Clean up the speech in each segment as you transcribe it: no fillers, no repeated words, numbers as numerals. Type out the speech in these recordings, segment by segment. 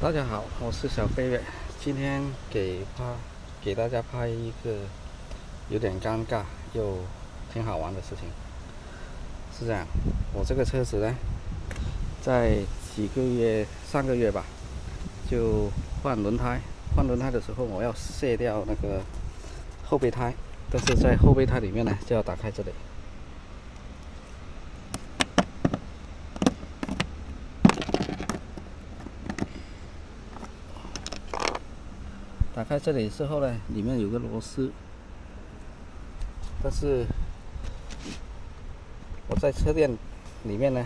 大家好，我是小飞跃，今天给大家拍一个有点尴尬又挺好玩的事情。是这样，我这个车子呢，在上个月吧，就换轮胎。换轮胎的时候，我要卸掉那个后备胎，但是在后备胎里面呢，就要打开这里。打开这里之后呢，里面有个螺丝，但是我在车店里面呢，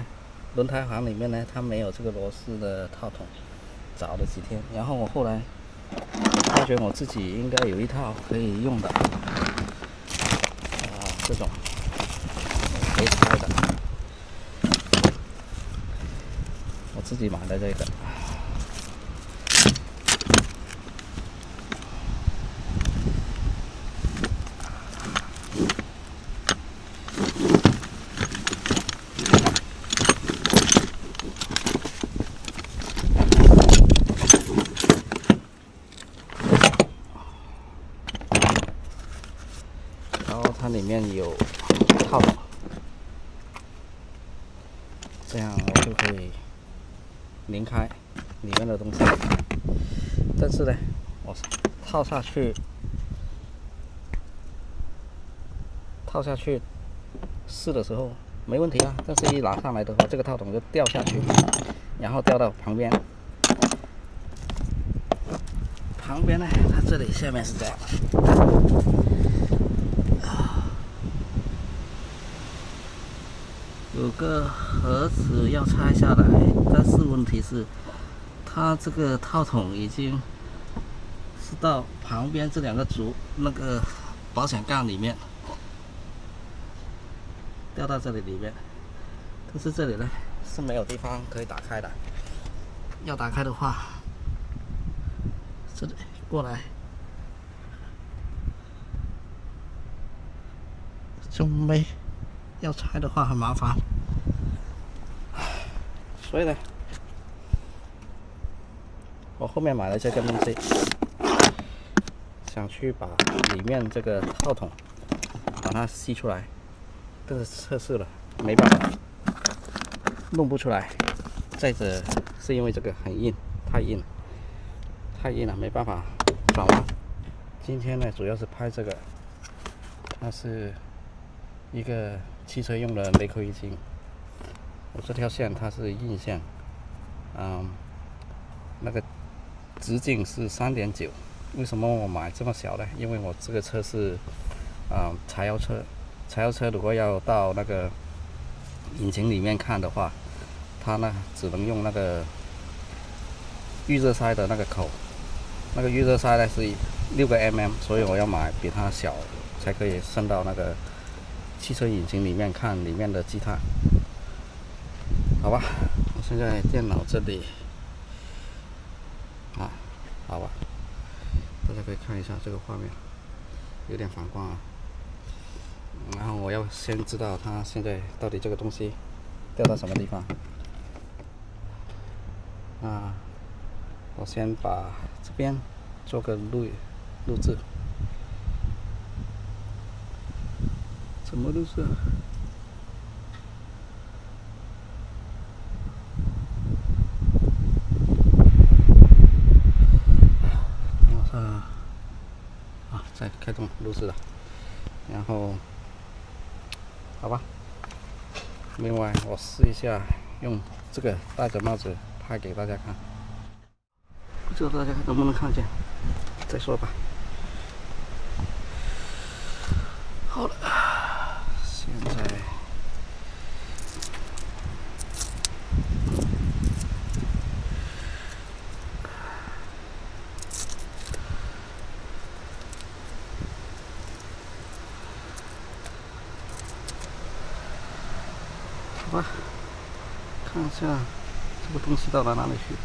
轮胎行里面呢，它没有这个螺丝的套筒，找了几天，然后我后来发觉我自己应该有一套可以用的，这种可以拆的，我自己买的这个。然后它里面有套筒，这样我就可以拧开里面的东西。但是呢，我套下去试的时候没问题啊，但是一拿上来的话，这个套筒就掉下去，然后掉到旁边。旁边呢，它这里下面是这样的。有个盒子要拆下来，但是问题是，它这个套筒已经是到旁边这两个那个保险杠里面，掉到这里面，但是这里呢是没有地方可以打开的。要打开的话，这里过来就没。要拆的话很麻烦，所以呢，我后面买了这个东西，想去把里面这个套筒把它吸出来，但是测试了没办法，弄不出来。再者是因为这个很硬，太硬了，没办法转弯。今天呢，主要是拍这个，它是一个汽车用的雷口一金，我这条线它是硬线，那个直径是3.9。为什么我买这么小呢？因为我这个车是柴油车，柴油车如果要到那个引擎里面看的话，它呢只能用那个预热塞的那个口，那个预热塞呢是6个 mm， 所以我要买比它小，才可以伸到那个汽车引擎里面看里面的积碳。好吧，我现在电脑这里好吧，大家可以看一下这个画面，有点反光啊。然后我要先知道它现在到底这个东西掉到什么地方。我先把这边做个录制。怎么录制啊？在开动录制了，然后好吧。另外我试一下用这个戴着帽子拍给大家看，不知道大家能不能看见，再说吧。好了，现在好吧，看一下这个东西到了哪里去。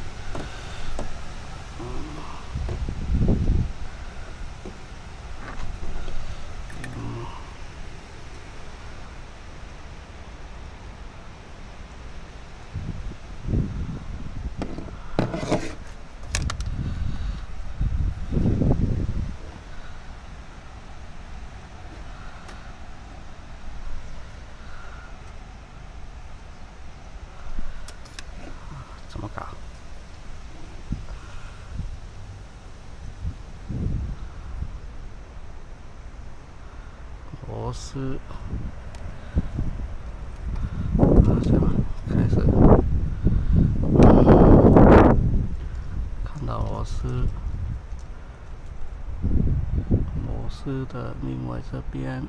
螺丝，这样开始，看到螺丝的另外这边。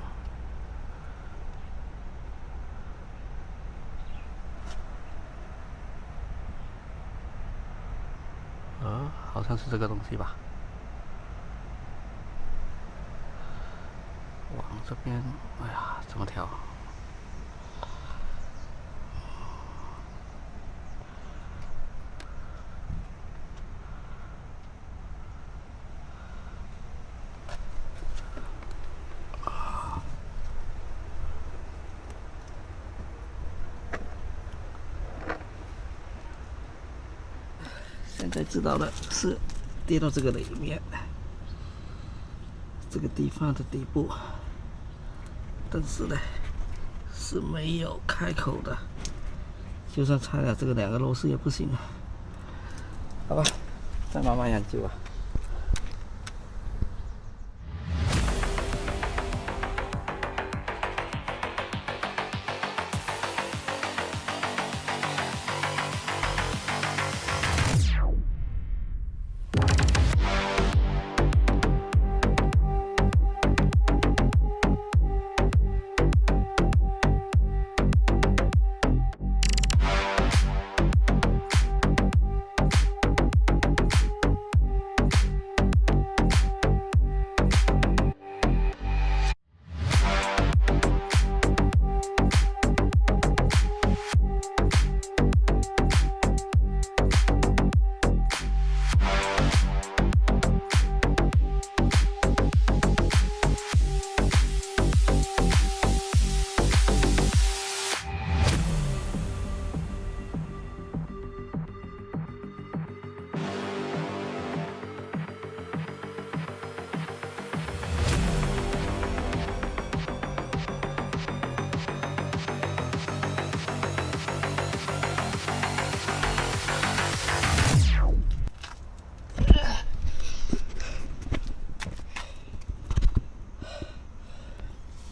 好像是这个东西吧。往这边，哎呀，怎么调？现在知道的是跌到这个里面，这个地方的底部，但是呢是没有开口的，就算拆了这个2个螺丝也不行啊。好吧，再慢慢研究啊。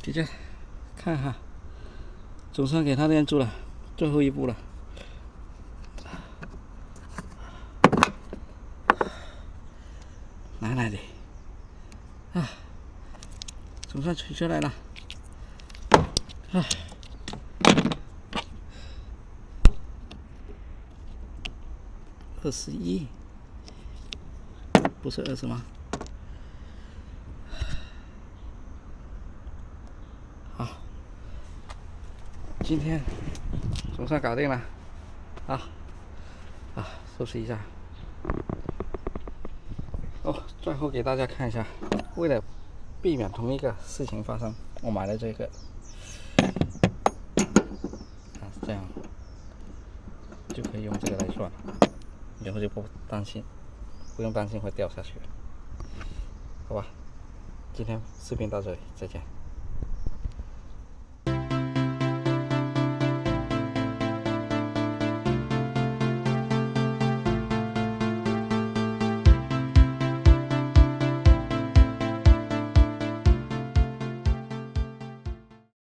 姐姐，看哈，总算给它练住了，最后一步了。哪来的？啊，总算取出来了。啊，21，不是20吗？好，今天总算搞定了。收拾一下。最后给大家看一下，为了避免同一个事情发生，我买了这个。这样就可以用这个来算，以后就不用担心会掉下去了。好吧，今天视频到这里，再见。